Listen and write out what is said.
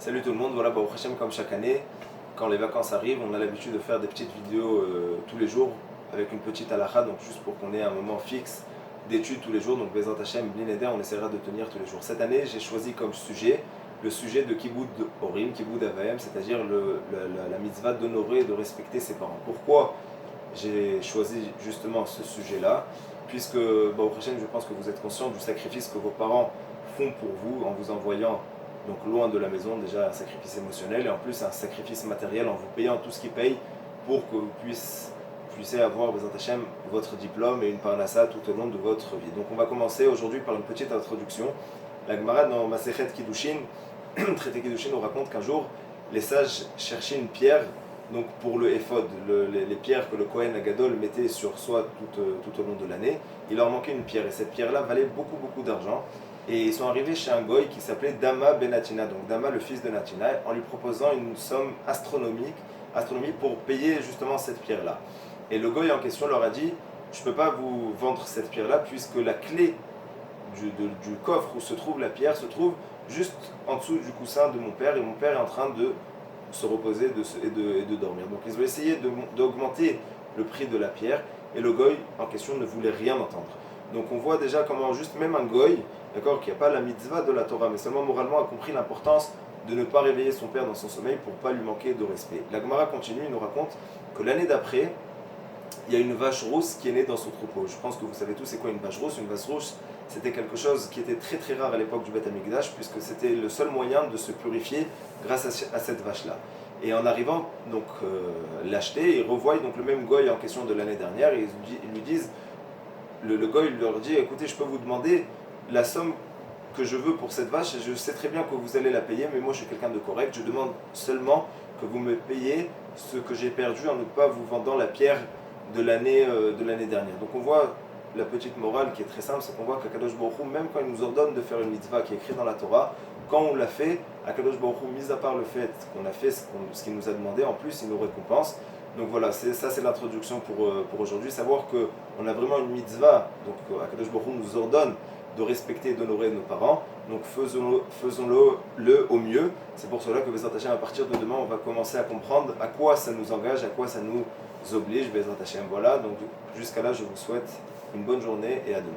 Salut tout le monde, voilà, Baruch Hashem, comme chaque année, quand les vacances arrivent, on a l'habitude de faire des petites vidéos tous les jours avec une petite halakha, donc juste pour qu'on ait un moment fixe d'études tous les jours. Donc Bezrat Hashem, Bli Neder, on essaiera de tenir tous les jours. Cette année, j'ai choisi comme sujet le sujet de Kiboud Horim, Kiboud Avayem, c'est-à-dire la mitzvah d'honorer et de respecter ses parents. Pourquoi j'ai choisi justement ce sujet-là? Puisque, Baruch Hashem, je pense que vous êtes conscient du sacrifice que vos parents font pour vous en vous envoyant donc loin de la maison, déjà un sacrifice émotionnel et en plus un sacrifice matériel en vous payant tout ce qu'ils payent pour que vous puissiez avoir, Bezrat Hashem, votre diplôme et une parnassa tout au long de votre vie. Donc on va commencer aujourd'hui par une petite introduction. La Gemara dans Masechet Kiddushin, traité Kiddushin, nous raconte qu'un jour les sages cherchaient une pierre donc pour le éphod, les pierres que le Kohen Agadol mettait sur soi tout au long de l'année. Il leur manquait une pierre et cette pierre-là valait beaucoup d'argent. Et ils sont arrivés chez un goy qui s'appelait Dama ben Natina, donc Dama le fils de Natina, en lui proposant une somme astronomique pour payer justement cette pierre-là. Et le goy en question leur a dit: je ne peux pas vous vendre cette pierre-là puisque la clé du coffre où se trouve la pierre se trouve juste en dessous du coussin de mon père, et mon père est en train de se reposer et de dormir. Donc ils ont essayé d'augmenter le prix de la pierre et le goy en question ne voulait rien entendre. Donc on voit déjà comment juste même un goy, d'accord, qui n'a pas la mitzvah de la Torah, mais seulement moralement a compris l'importance de ne pas réveiller son père dans son sommeil pour ne pas lui manquer de respect. La Gemara continue, il nous raconte que l'année d'après, il y a une vache rousse qui est née dans son troupeau. Je pense que vous savez tous c'est quoi une vache rousse. Une vache rousse, c'était quelque chose qui était très rare à l'époque du Beth Amikdash, puisque c'était le seul moyen de se purifier grâce à cette vache-là. Et en arrivant donc l'acheter, ils revoient donc le même goy en question de l'année dernière, et ils lui disent, le goy leur dit: écoutez, je peux vous demander la somme que je veux pour cette vache, et je sais très bien que vous allez la payer, mais moi je suis quelqu'un de correct, je demande seulement que vous me payiez ce que j'ai perdu en ne pas vous vendant la pierre de l'année dernière. Donc on voit la petite morale qui est très simple, c'est qu'on voit qu'Akadosh Baruch Hu, même quand il nous ordonne de faire une mitzvah qui est écrite dans la Torah, quand on l'a fait, Akadosh Baruch Hu, mis à part le fait qu'on a fait ce qu'il nous a demandé, en plus il nous récompense. Donc voilà, ça c'est l'introduction pour aujourd'hui, savoir qu'on a vraiment une mitzvah, donc Akadosh Baruch Hu nous ordonne de respecter et d'honorer nos parents, donc faisons-le au mieux. C'est pour cela que Bezrat Hashem, à partir de demain, on va commencer à comprendre à quoi ça nous engage, à quoi ça nous oblige, Bezrat Hashem. Voilà, donc jusqu'à là, je vous souhaite une bonne journée et à demain.